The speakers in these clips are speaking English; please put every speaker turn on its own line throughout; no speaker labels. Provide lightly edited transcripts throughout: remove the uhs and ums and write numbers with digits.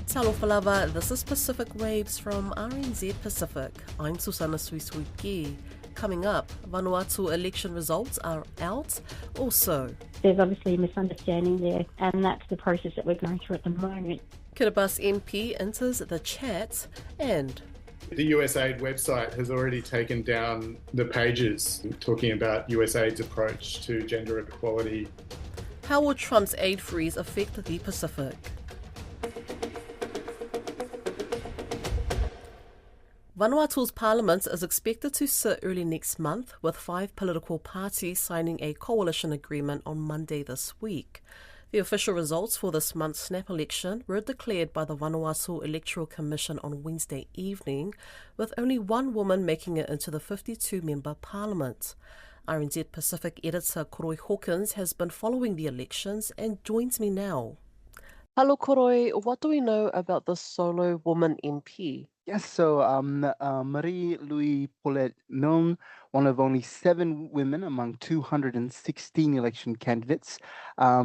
Talofa lava, this is Pacific Waves from RNZ Pacific. I'm Susana Suisuiki. Coming up, Vanuatu election results are out. Also,
There's obviously a misunderstanding there, and that's the process that we're going through at the moment.
Kiribati MP enters the chat, and
the USAID website has already taken down the pages talking about USAID's approach to gender equality.
how will Trump's aid freeze affect the Pacific? Vanuatu's parliament is expected to sit early next month, with 5 political parties signing a coalition agreement on Monday this week. The official results for this month's snap election were declared by the Vanuatu Electoral Commission on Wednesday evening, with only one woman making it into the 52-member parliament. RNZ Pacific editor Koroi Hawkins has been following the elections and joins me now. Hello Koroi, what do we know about the solo woman MP?
Yes, so Marie-Louise Paulette Milne, one of only 7 women among 216 election candidates.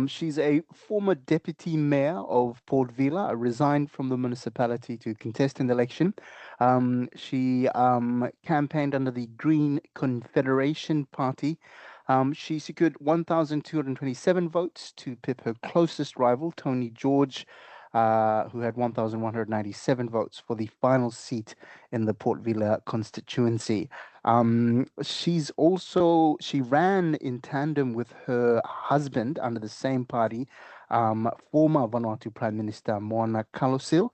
She's a former deputy mayor of Port Vila, resigned from the municipality to contest an election. She campaigned under the Green Confederation Party. She secured 1,227 votes to pip her closest rival, Tony George, who had 1,197 votes for the final seat in the Port Vila constituency. She ran in tandem with her husband under the same party, former Vanuatu Prime Minister Moana Kalosil.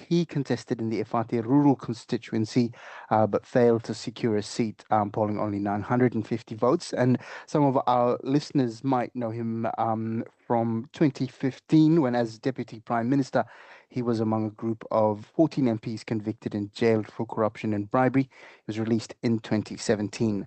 He contested in the Efate rural constituency, but failed to secure a seat, polling only 950 votes. And some of our listeners might know him from 2015, when as Deputy Prime Minister, he was among a group of 14 MPs convicted and jailed for corruption and bribery. He was released in 2017.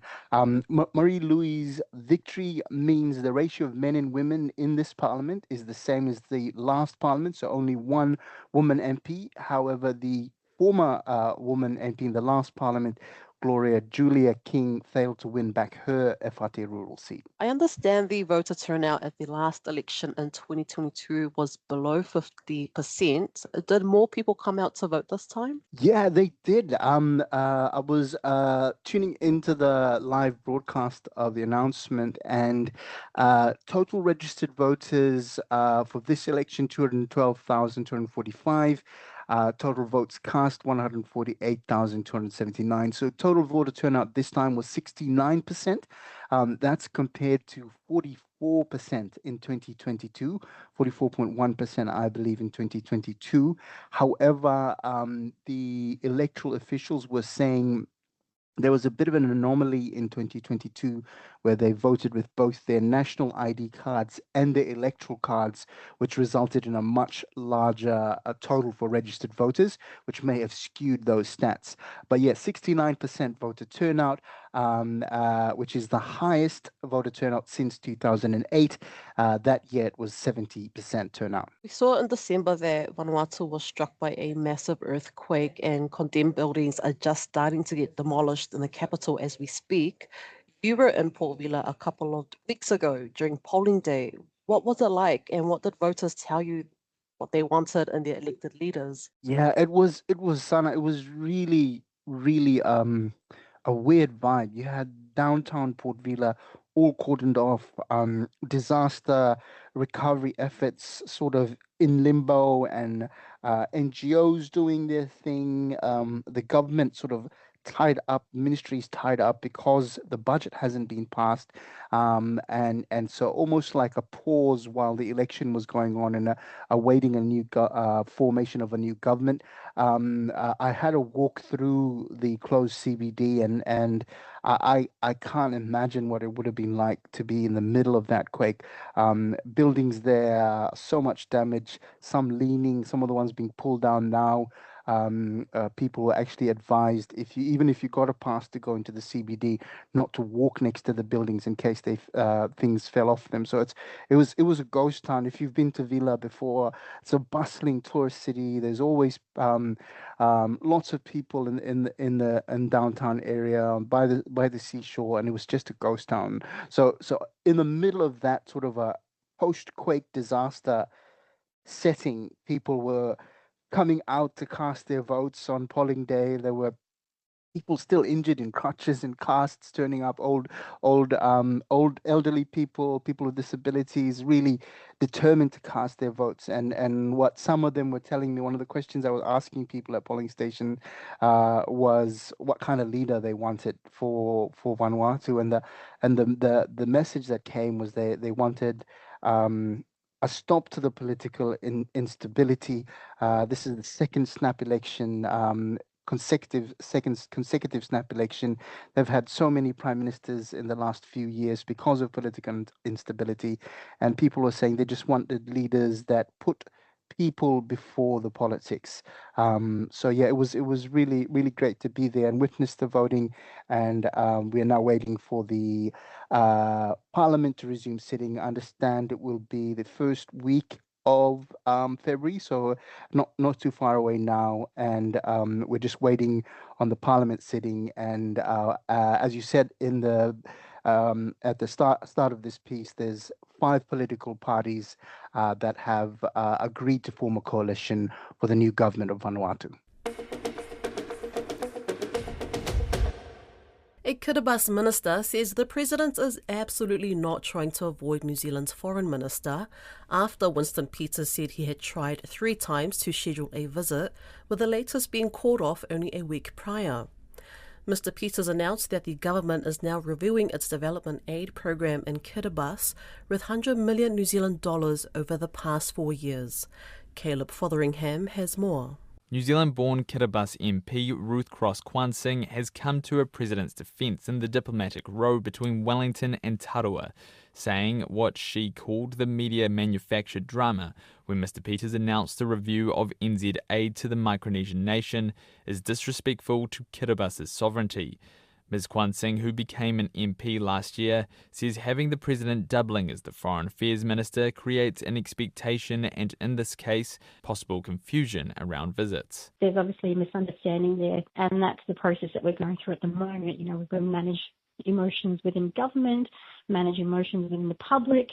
Marie-Louise' victory means the ratio of men and women in this parliament is the same as the last parliament, so only one woman MP. However, the former woman MP in the last parliament, Gloria Julia King, failed to win back her Efate rural seat.
I understand the voter turnout at the last election in 2022 was below 50%. Did more people come out to vote this time?
Yeah, they did. I was tuning into the live broadcast of the announcement, and total registered voters for this election, 212,245. Total votes cast, 148,279. So total voter turnout this time was 69%. That's compared to 44% in 2022, 44.1%, I believe, in 2022. However, the electoral officials were saying there was a bit of an anomaly in 2022 where they voted with both their national ID cards and their electoral cards, which resulted in a much larger total for registered voters, which may have skewed those stats. But yeah, 69% voter turnout, which is the highest voter turnout since 2008. That year it was 70% turnout.
We saw in December that Vanuatu was struck by a massive earthquake, and condemned buildings are just starting to get demolished in the capital as we speak. You were in Port Vila a couple of weeks ago during polling day. What was it like, and what did voters tell you what they wanted in their elected leaders?
Yeah, it was Sana. It was really, really a weird vibe. You had downtown Port Vila all cordoned off, disaster recovery efforts sort of in limbo, and NGOs doing their thing, the government sort of tied up, ministries tied up because the budget hasn't been passed, and so almost like a pause while the election was going on, and awaiting a new formation of a new government. I had a walk through the closed CBD, and I can't imagine what it would have been like to be in the middle of that quake. Buildings there, so much damage, some leaning, some of the ones being pulled down now. People were actually advised, even if you got a pass to go into the CBD, not to walk next to the buildings in case things fell off them. So it was a ghost town. If you've been to Vila before, it's a bustling tourist city. There's always lots of people in downtown area, by the seashore, and it was just a ghost town. So in the middle of that sort of a post-quake disaster setting, people were coming out to cast their votes on polling day. There were people still injured in crutches and casts turning up, old elderly people, people with disabilities, really determined to cast their votes. And what some of them were telling me, one of the questions I was asking people at polling station was what kind of leader they wanted for Vanuatu, and the message that came was they wanted a stop to the political instability. This is the second snap election, consecutive snap election. They've had so many prime ministers in the last few years because of political instability, and people were saying they just wanted leaders that put people before the politics. So yeah, it was really great to be there and witness the voting, and we are now waiting for the Parliament to resume sitting. I understand it will be the first week of February, so not too far away now, and we're just waiting on the Parliament sitting. And as you said in the at the start of this piece, there's 5 political parties that have agreed to form a coalition for the new government of Vanuatu.
A Kiribati minister says the president is absolutely not trying to avoid New Zealand's foreign minister after Winston Peters said he had tried 3 times to schedule a visit, with the latest being called off only a week prior. Mr. Peters announced that the government is now reviewing its development aid program in Kiribati with 100 million New Zealand dollars over the past 4 years. Caleb Fotheringham has more.
New Zealand-born Kiribati MP Ruth Cross-Kwan-Singh has come to her president's defence in the diplomatic row between Wellington and Taurua, saying what she called the media-manufactured drama when Mr. Peters announced the review of NZ aid to the Micronesian nation is disrespectful to Kiribati's sovereignty. Ms. Kwan-Singh, who became an MP last year, says having the president doubling as the foreign affairs minister creates an expectation and, in this case, possible confusion around visits.
There's obviously a misunderstanding there, and that's the process that we're going through at the moment. You know, we've got to manage emotions within government, manage emotions within the public,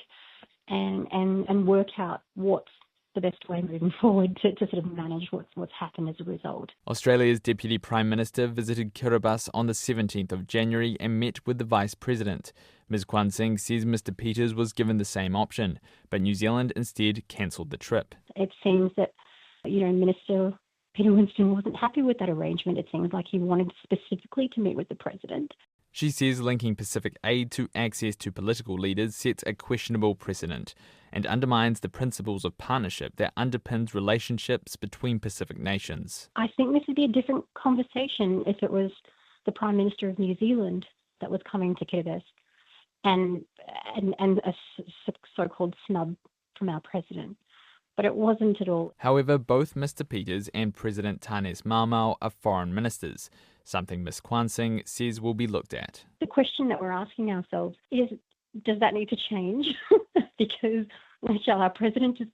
and work out what's the best way moving forward to sort of manage what's happened as a result.
Australia's Deputy Prime Minister visited Kiribati on the 17th of January and met with the Vice President. Ms. Kwan-Singh says Mr. Peters was given the same option, but New Zealand instead cancelled the trip.
It seems that, Minister Peter Winston wasn't happy with that arrangement. It seems like he wanted specifically to meet with the President.
She says linking Pacific aid to access to political leaders sets a questionable precedent and undermines the principles of partnership that underpins relationships between Pacific nations.
I think this would be a different conversation if it was the Prime Minister of New Zealand that was coming to Kiribati and a so-called snub from our President. But it wasn't at all.
However, both Mr. Peters and President Tanes Maumau are foreign ministers, something Ms. Kwan-Singh says will be looked at.
The question that we're asking ourselves is, does that need to change? Because shall our president just,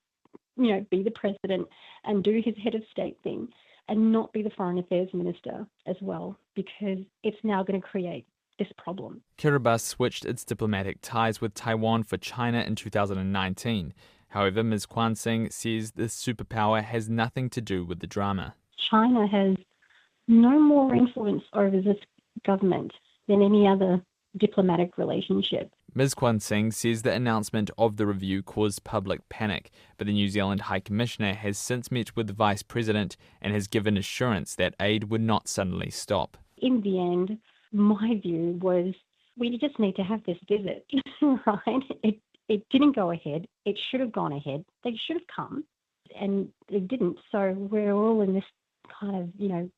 be the president and do his head of state thing and not be the foreign affairs minister as well? Because it's now going to create this problem.
Kiribati switched its diplomatic ties with Taiwan for China in 2019. However, Ms. Kwan-Singh says the superpower has nothing to do with the drama.
China has no more influence over this government than any other diplomatic relationship.
Ms. Kwan-Singh says the announcement of the review caused public panic, but the New Zealand High Commissioner has since met with the Vice President and has given assurance that aid would not suddenly stop.
In the end, my view was we just need to have this visit, right? It didn't go ahead. It should have gone ahead. They should have come, and it didn't. So we're all in this kind of,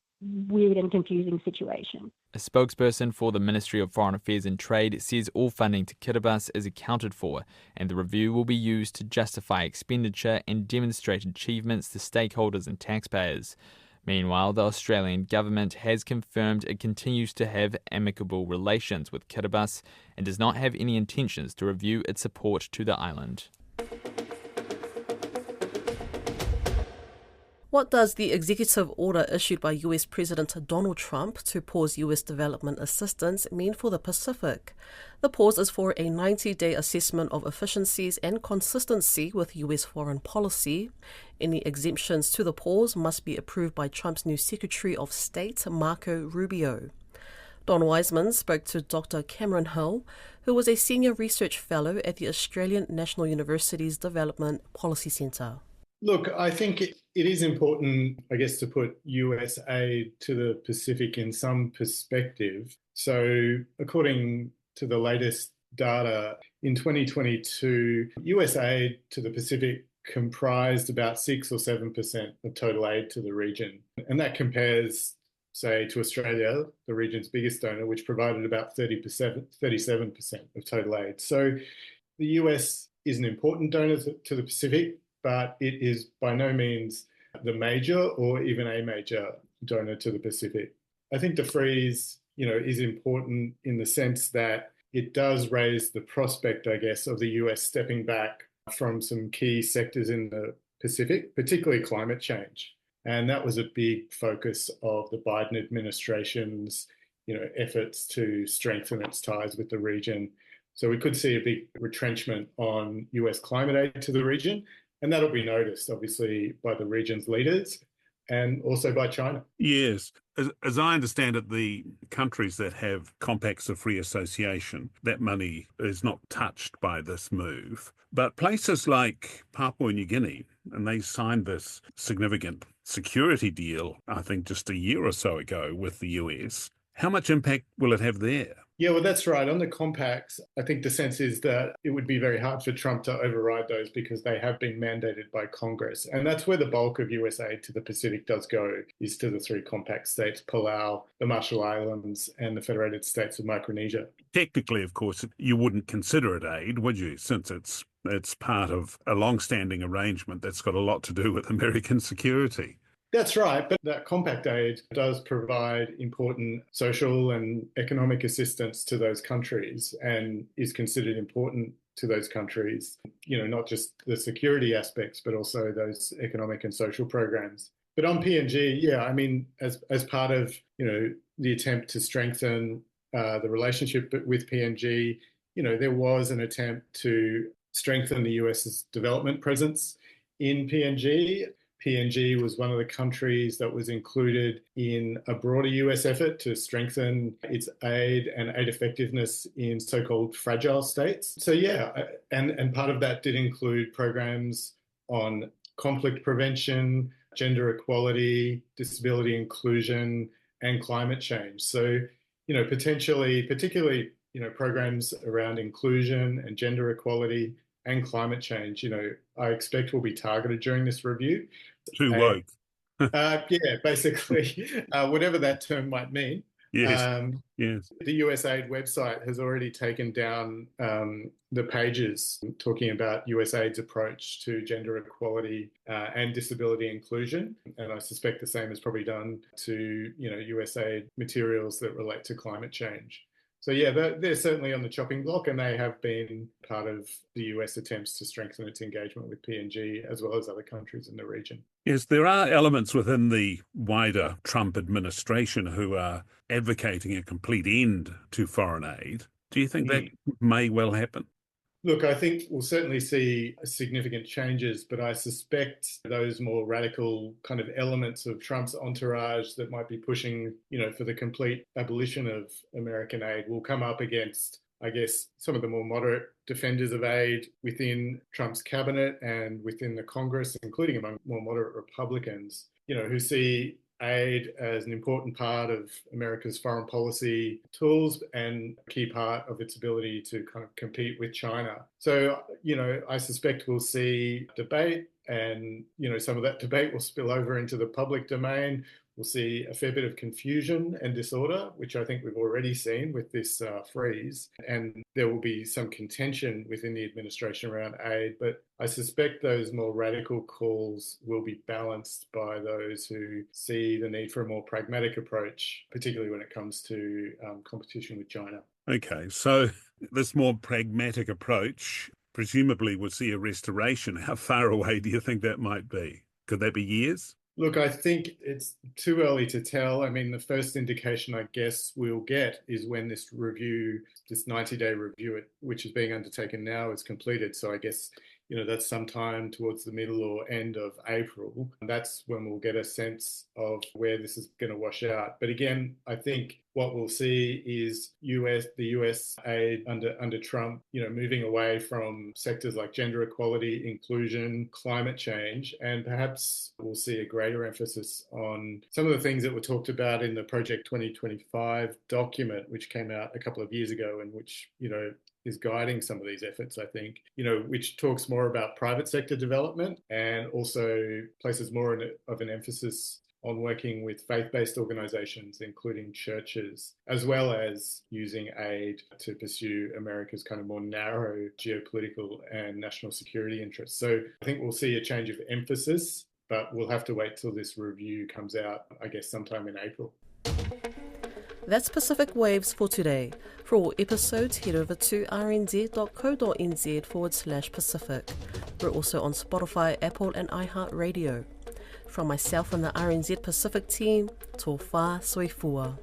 weird and confusing situation.
A spokesperson for the Ministry of Foreign Affairs and Trade says all funding to Kiribati is accounted for, and the review will be used to justify expenditure and demonstrate achievements to stakeholders and taxpayers. Meanwhile, the Australian government has confirmed it continues to have amicable relations with Kiribati and does not have any intentions to review its support to the island.
What does the executive order issued by US President Donald Trump to pause US development assistance mean for the Pacific? The pause is for a 90-day assessment of efficiencies and consistency with US foreign policy. Any exemptions to the pause must be approved by Trump's new Secretary of State, Marco Rubio. Don Wiseman spoke to Dr. Cameron Hill, who was a senior research fellow at the Australian National University's Development Policy Centre.
Look, I think it is important, I guess, to put US aid to the Pacific in some perspective. So according to the latest data, in 2022, US aid to the Pacific comprised about 6 or 7% of total aid to the region. And that compares, say, to Australia, the region's biggest donor, which provided about 37% of total aid. So the US is an important donor to the Pacific, but it is by no means the major or even a major donor to the Pacific. I think the freeze, is important in the sense that it does raise the prospect, I guess, of the US stepping back from some key sectors in the Pacific, particularly climate change. And that was a big focus of the Biden administration's, efforts to strengthen its ties with the region. So we could see a big retrenchment on US climate aid to the region. And that'll be noticed, obviously, by the region's leaders and also by China.
Yes. As I understand it, the countries that have compacts of free association, that money is not touched by this move. But places like Papua New Guinea, and they signed this significant security deal, I think just a year or so ago with the US. How much impact will it have there?
Yeah, well, that's right. On the compacts, I think the sense is that it would be very hard for Trump to override those because they have been mandated by Congress. And that's where the bulk of US aid to the Pacific does go, is to the 3 compact states, Palau, the Marshall Islands, and the Federated States of Micronesia.
Technically, of course, you wouldn't consider it aid, would you, since it's part of a long-standing arrangement that's got a lot to do with American security.
That's right, but that compact aid does provide important social and economic assistance to those countries and is considered important to those countries, not just the security aspects, but also those economic and social programs. But on PNG, as part of, the attempt to strengthen the relationship with PNG, there was an attempt to strengthen the US's development presence in PNG. PNG was one of the countries that was included in a broader US effort to strengthen its aid and aid effectiveness in so-called fragile states. So and part of that did include programs on conflict prevention, gender equality, disability inclusion, and climate change. So, potentially, particularly, programs around inclusion and gender equality and climate change, I expect will be targeted during this review.
Too woke.
Basically, whatever that term might mean.
Yes. Yes.
The USAID website has already taken down the pages talking about USAID's approach to gender equality and disability inclusion. And I suspect the same is probably done to, USAID materials that relate to climate change. So, they're certainly on the chopping block, and they have been part of the US attempts to strengthen its engagement with PNG as well as other countries in the region.
Yes, there are elements within the wider Trump administration who are advocating a complete end to foreign aid. Do you think that may well happen?
Look, I think we'll certainly see significant changes, but I suspect those more radical kind of elements of Trump's entourage that might be pushing, for the complete abolition of American aid will come up against, I guess, some of the more moderate defenders of aid within Trump's cabinet and within the Congress, including among more moderate Republicans, who see aid as an important part of America's foreign policy tools and a key part of its ability to kind of compete with China. So, I suspect we'll see debate and, some of that debate will spill over into the public domain. We'll see a fair bit of confusion and disorder, which I think we've already seen with this freeze. And there will be some contention within the administration around aid. But I suspect those more radical calls will be balanced by those who see the need for a more pragmatic approach, particularly when it comes to competition with China.
Okay, so this more pragmatic approach presumably will see a restoration. How far away do you think that might be? Could that be years?
Look, I think it's too early to tell. I mean, the first indication I guess we'll get is when this 90-day review, which is being undertaken now, is completed. So I guess, that's sometime towards the middle or end of April. And that's when we'll get a sense of where this is going to wash out. But again, I think what we'll see is the US aid under Trump, moving away from sectors like gender equality, inclusion, climate change, and perhaps we'll see a greater emphasis on some of the things that were talked about in the Project 2025 document, which came out a couple of years ago and which, is guiding some of these efforts, I think, which talks more about private sector development and also places more of an emphasis on working with faith-based organizations, including churches, as well as using aid to pursue America's kind of more narrow geopolitical and national security interests. So I think we'll see a change of emphasis, but we'll have to wait till this review comes out, I guess, sometime in April.
That's Pacific Waves for today. For all episodes, head over to rnz.co.nz/Pacific. We're also on Spotify, Apple and iHeartRadio. From myself and the RNZ Pacific team, tō whā soifua.